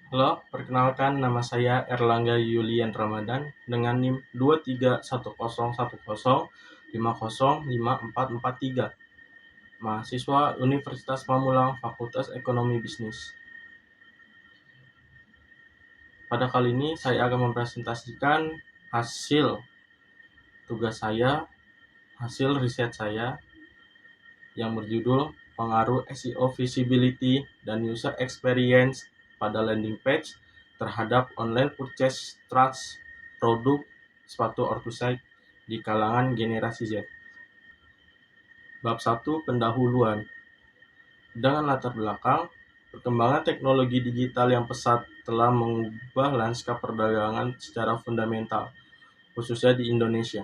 Halo, perkenalkan nama saya Erlangga Yulian Ramadan dengan NIM 2310105055443, mahasiswa Universitas Pamulang, Fakultas Ekonomi Bisnis. Pada kali ini saya akan mempresentasikan hasil tugas saya, hasil riset saya yang berjudul Pengaruh SEO Visibility dan User Experience pada Landing Page terhadap Online Purchase Trust produk sepatu orthosite di kalangan generasi Z. Bab 1 Pendahuluan. Dengan latar belakang, perkembangan teknologi digital yang pesat telah mengubah lanskap perdagangan secara fundamental, khususnya di Indonesia.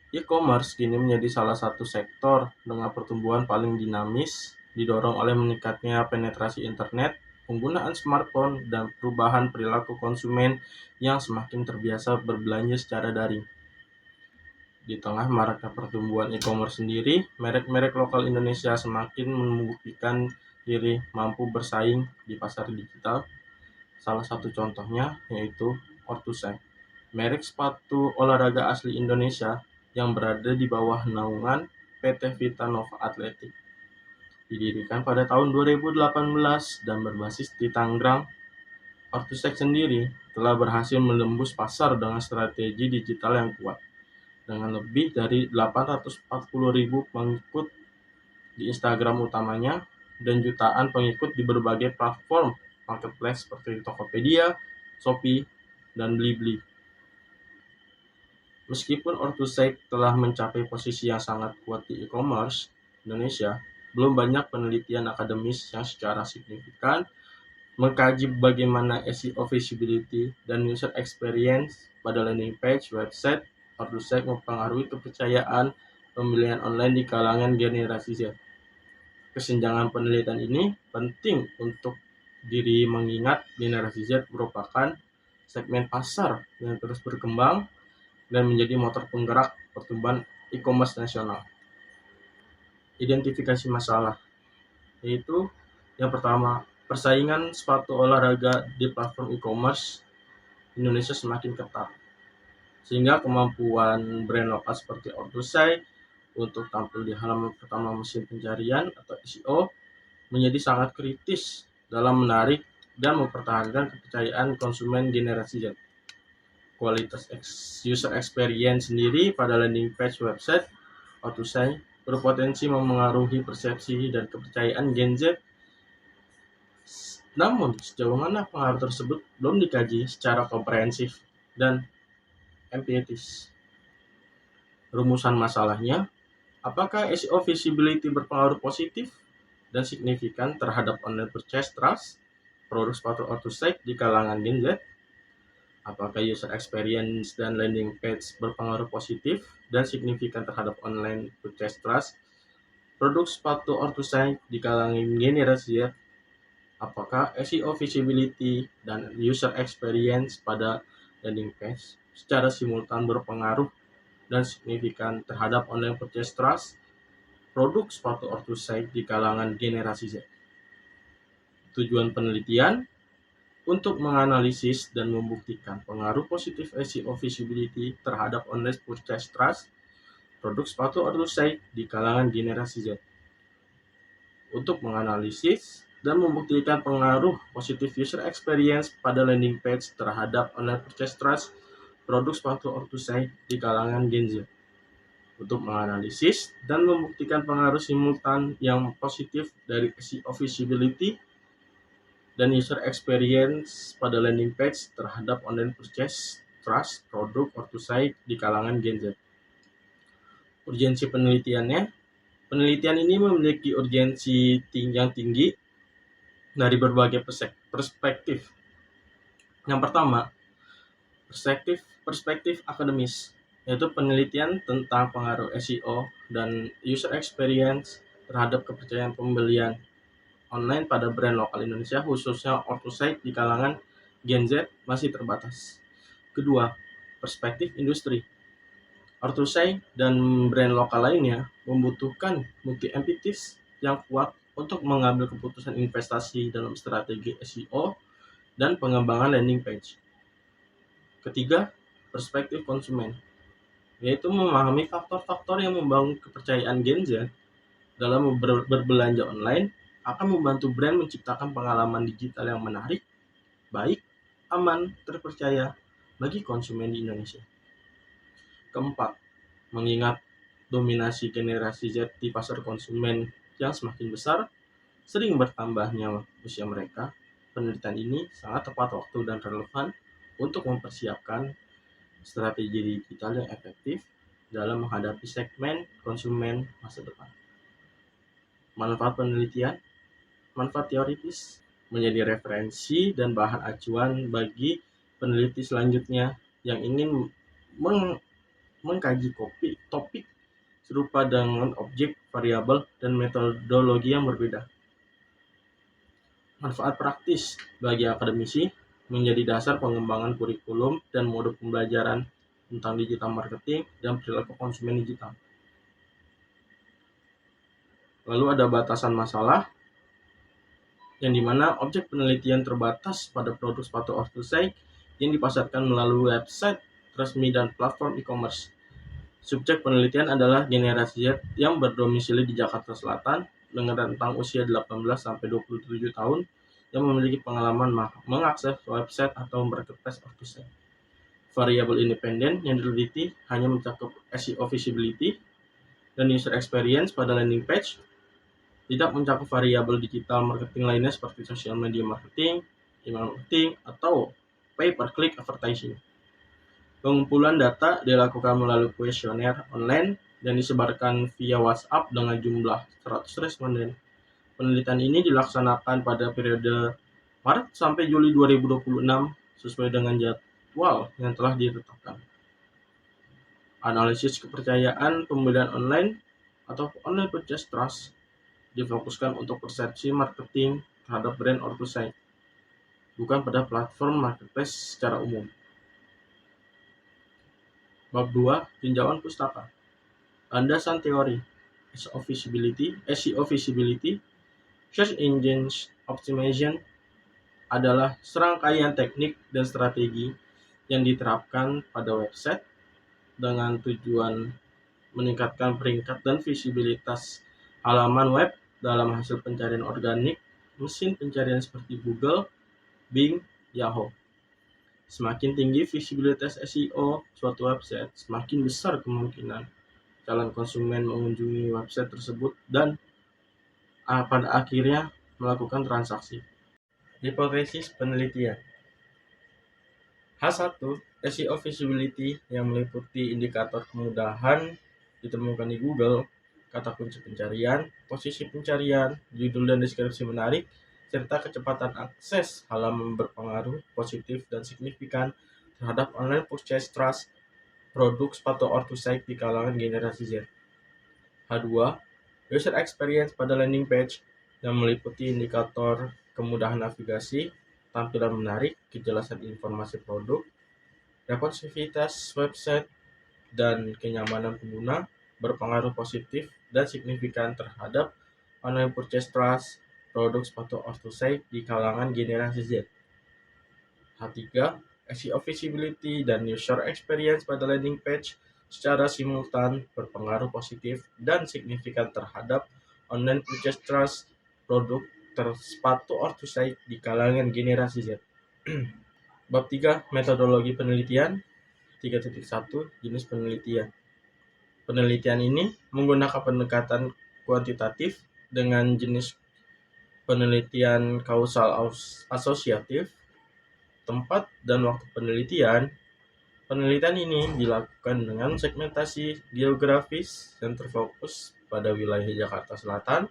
E-commerce kini menjadi salah satu sektor dengan pertumbuhan paling dinamis, didorong oleh meningkatnya penetrasi internet, penggunaan smartphone, dan perubahan perilaku konsumen yang semakin terbiasa berbelanja secara daring. Di tengah maraknya pertumbuhan e-commerce sendiri, merek-merek lokal Indonesia semakin membuktikan diri mampu bersaing di pasar digital. Salah satu contohnya yaitu Orthosite, merek sepatu olahraga asli Indonesia yang berada di bawah naungan PT Vita Nova Athletic. Didirikan pada tahun 2018 dan berbasis di Tangerang, Orthosite sendiri telah berhasil menembus pasar dengan strategi digital yang kuat. Dengan lebih dari 840.000 pengikut di Instagram utamanya dan jutaan pengikut di berbagai platform marketplace seperti Tokopedia, Shopee, dan Blibli. Meskipun Orthosite telah mencapai posisi yang sangat kuat di e-commerce Indonesia, belum banyak penelitian akademis yang secara signifikan mengkaji bagaimana SEO visibility dan user experience pada landing page website Orthosite mempengaruhi kepercayaan pembelian online di kalangan generasi Z. Kesenjangan penelitian ini penting untuk diri mengingat generasi Z merupakan segmen pasar yang terus berkembang dan menjadi motor penggerak pertumbuhan e-commerce nasional. Identifikasi masalah, yaitu yang pertama, persaingan sepatu olahraga di platform e-commerce Indonesia semakin ketat, sehingga kemampuan brand lokal seperti Orthosite untuk tampil di halaman pertama mesin pencarian atau SEO menjadi sangat kritis dalam menarik dan mempertahankan kepercayaan konsumen generasi Z. Kualitas user experience sendiri pada landing page website Orthosite berpotensi memengaruhi persepsi dan kepercayaan Gen Z. Namun, sejauh mana pengaruh tersebut belum dikaji secara komprehensif dan empiris. Rumusan masalahnya, apakah SEO visibility berpengaruh positif dan signifikan terhadap online purchase trust produk sepatu Orthosite di kalangan Gen Z? Apakah user experience dan landing page berpengaruh positif dan signifikan terhadap online purchase trust produk sepatu Orthosite di kalangan generasi Z? Apakah SEO visibility dan user experience pada landing page secara simultan berpengaruh dan signifikan terhadap online purchase trust produk sepatu Orthosite di kalangan generasi Z? Tujuan penelitian untuk menganalisis dan membuktikan pengaruh positif SEO visibility terhadap online purchase trust produk sepatu Orthosite di kalangan generasi Z. Untuk menganalisis dan membuktikan pengaruh positif user experience pada landing page terhadap online purchase trust produk sepatu Orthosite di kalangan Gen Z. Untuk menganalisis dan membuktikan pengaruh simultan yang positif dari SEO visibility dan user experience pada landing page terhadap online purchase trust produk Orthosite di kalangan Gen Z. Urgensi penelitiannya, penelitian ini memiliki urgensi yang tinggi dari berbagai perspektif. Yang pertama, perspektif akademis, yaitu penelitian tentang pengaruh SEO dan user experience terhadap kepercayaan pembelian online pada brand lokal Indonesia, khususnya Orthosite di kalangan Gen Z masih terbatas. Kedua, perspektif industri. Orthosite dan brand lokal lainnya membutuhkan bukti empiris yang kuat untuk mengambil keputusan investasi dalam strategi SEO dan pengembangan landing page. Ketiga, perspektif konsumen, yaitu memahami faktor-faktor yang membangun kepercayaan Gen Z dalam berbelanja online akan membantu brand menciptakan pengalaman digital yang menarik, baik, aman, terpercaya bagi konsumen di Indonesia. Keempat, mengingat dominasi generasi Z di pasar konsumen yang semakin besar, sering bertambahnya usia mereka, penelitian ini sangat tepat waktu dan relevan untuk mempersiapkan strategi digital yang efektif dalam menghadapi segmen konsumen masa depan. Manfaat penelitian, manfaat teoritis, menjadi referensi dan bahan acuan bagi peneliti selanjutnya yang ingin mengkaji topik serupa dengan objek, variabel, dan metodologi yang berbeda. Manfaat praktis bagi akademisi, menjadi dasar pengembangan kurikulum dan mode pembelajaran tentang digital marketing dan perilaku konsumen digital. Lalu ada batasan masalah, yang dimana objek penelitian terbatas pada produk sepatu orthosaik yang dipasarkan melalui website resmi dan platform e-commerce. Subjek penelitian adalah generasi Z yang berdomisili di Jakarta Selatan dengan rentang usia 18-27 tahun yang memiliki pengalaman mengakses website atau marketplace orthosaik. Variabel independen yang diteliti hanya mencakup SEO visibility dan user experience pada landing page, tidak mencakup variabel digital marketing lainnya seperti social media marketing, email marketing, atau pay-per-click advertising. Pengumpulan data dilakukan melalui kuesioner online dan disebarkan via WhatsApp dengan jumlah 100 responden. Penelitian ini dilaksanakan pada periode Maret sampai Juli 2026 sesuai dengan jadwal yang telah ditetapkan. Analisis kepercayaan pembelian online atau online purchase trust difokuskan untuk persepsi marketing terhadap brand orthosaik, bukan pada platform marketplace secara umum. Bab 2, tinjauan pustaka. Landasan teori, SEO visibility, Search Engine Optimization adalah serangkaian teknik dan strategi yang diterapkan pada website dengan tujuan meningkatkan peringkat dan visibilitas halaman web dalam hasil pencarian organik mesin pencarian seperti Google, Bing, Yahoo. Semakin tinggi visibilitas SEO suatu website, semakin besar kemungkinan calon konsumen mengunjungi website tersebut dan pada akhirnya melakukan transaksi. Hipotesis penelitian. H1, SEO visibility yang meliputi indikator kemudahan ditemukan di Google, kata kunci pencarian, posisi pencarian, judul dan deskripsi menarik, serta kecepatan akses halaman berpengaruh positif dan signifikan terhadap online purchase trust produk sepatu orthosaik di kalangan generasi Z. H2, user experience pada landing page yang meliputi indikator kemudahan navigasi, tampilan menarik, kejelasan informasi produk, responsivitas website, dan kenyamanan pengguna berpengaruh positif dan signifikan terhadap online purchase trust produk sepatu orthosaik di kalangan generasi Z. H3, SEO visibility dan user experience pada landing page secara simultan berpengaruh positif dan signifikan terhadap online purchase trust produk sepatu orthosaik di kalangan generasi Z. Bab 3, metodologi penelitian. 3.1, jenis penelitian. Penelitian ini menggunakan pendekatan kuantitatif dengan jenis penelitian kausal asosiatif, tempat dan waktu penelitian. Penelitian ini dilakukan dengan segmentasi geografis yang terfokus pada wilayah Jakarta Selatan.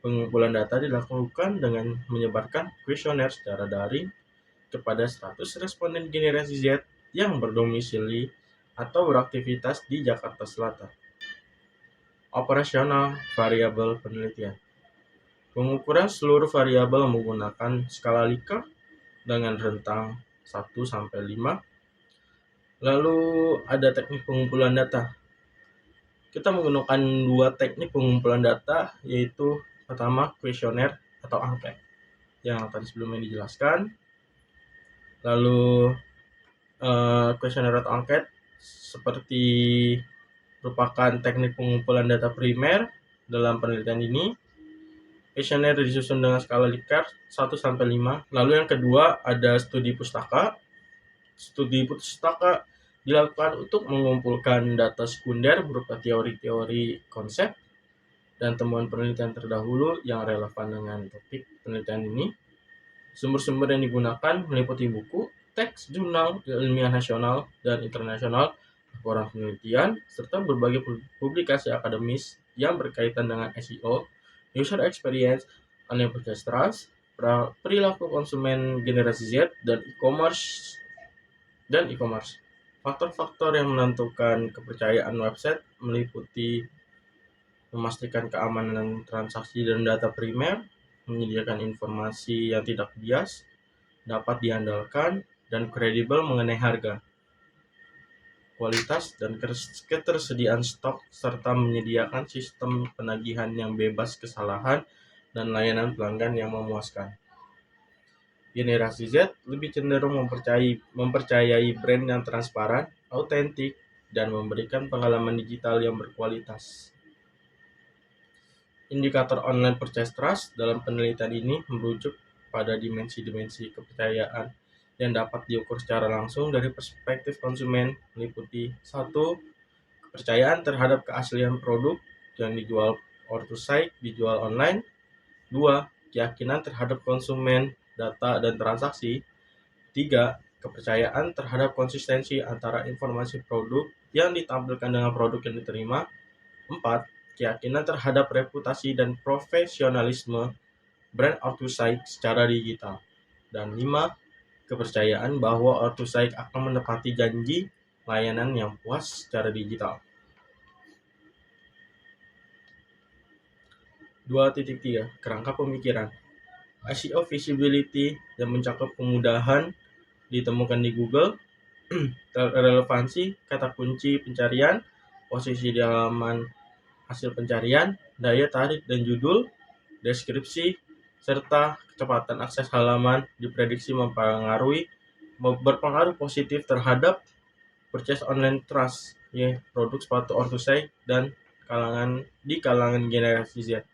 Pengumpulan data dilakukan dengan menyebarkan kuesioner secara daring kepada 100 responden generasi Z yang berdomisili atau beraktivitas di Jakarta Selatan. Operasional variabel penelitian. Pengukuran seluruh variabel menggunakan skala Likert dengan rentang 1-5. Lalu ada teknik pengumpulan data. Kita menggunakan 2 teknik pengumpulan data, yaitu pertama kuesioner atau angket yang tadi sebelumnya dijelaskan. Lalu questionnaire atau angket seperti merupakan teknik pengumpulan data primer dalam penelitian ini. Questionnaire disusun dengan skala Likert 1-5. Lalu yang kedua ada studi pustaka. Studi pustaka dilakukan untuk mengumpulkan data sekunder berupa teori-teori konsep dan temuan penelitian terdahulu yang relevan dengan topik penelitian ini. Sumber-sumber yang digunakan meliputi buku, teks, jurnal ilmiah nasional dan internasional, laporan penelitian, serta berbagai publikasi akademis yang berkaitan dengan SEO, user experience, online purchase trust, perilaku konsumen generasi Z, dan e-commerce. Faktor-faktor yang menentukan kepercayaan website meliputi memastikan keamanan transaksi dan data primer, menyediakan informasi yang tidak bias, dapat diandalkan, dan kredibel mengenai harga, kualitas, dan ketersediaan stok, serta menyediakan sistem penagihan yang bebas kesalahan dan layanan pelanggan yang memuaskan. Generasi Z lebih cenderung mempercayai brand yang transparan, autentik, dan memberikan pengalaman digital yang berkualitas. Indikator online purchase trust dalam penelitian ini merujuk pada dimensi-dimensi kepercayaan yang dapat diukur secara langsung dari perspektif konsumen, meliputi 1. Kepercayaan terhadap keaslian produk yang dijual ortusite dijual online. 2. Keyakinan terhadap konsumen, data, dan transaksi. 3. Kepercayaan terhadap konsistensi antara informasi produk yang ditampilkan dengan produk yang diterima. 4. Keyakinan terhadap reputasi dan profesionalisme brand ortusite secara digital. Dan 5. Kepercayaan bahwa ortusite akan menepati janji layanan yang puas secara digital. 2.3 Kerangka pemikiran. SEO visibility yang mencakup kemudahan ditemukan di Google, relevansi kata kunci pencarian, posisi di halaman hasil pencarian, daya tarik dan judul, deskripsi, serta kecepatan akses halaman diprediksi berpengaruh positif terhadap purchase online trust, produk sepatu ortusite dan kalangan generasi Z.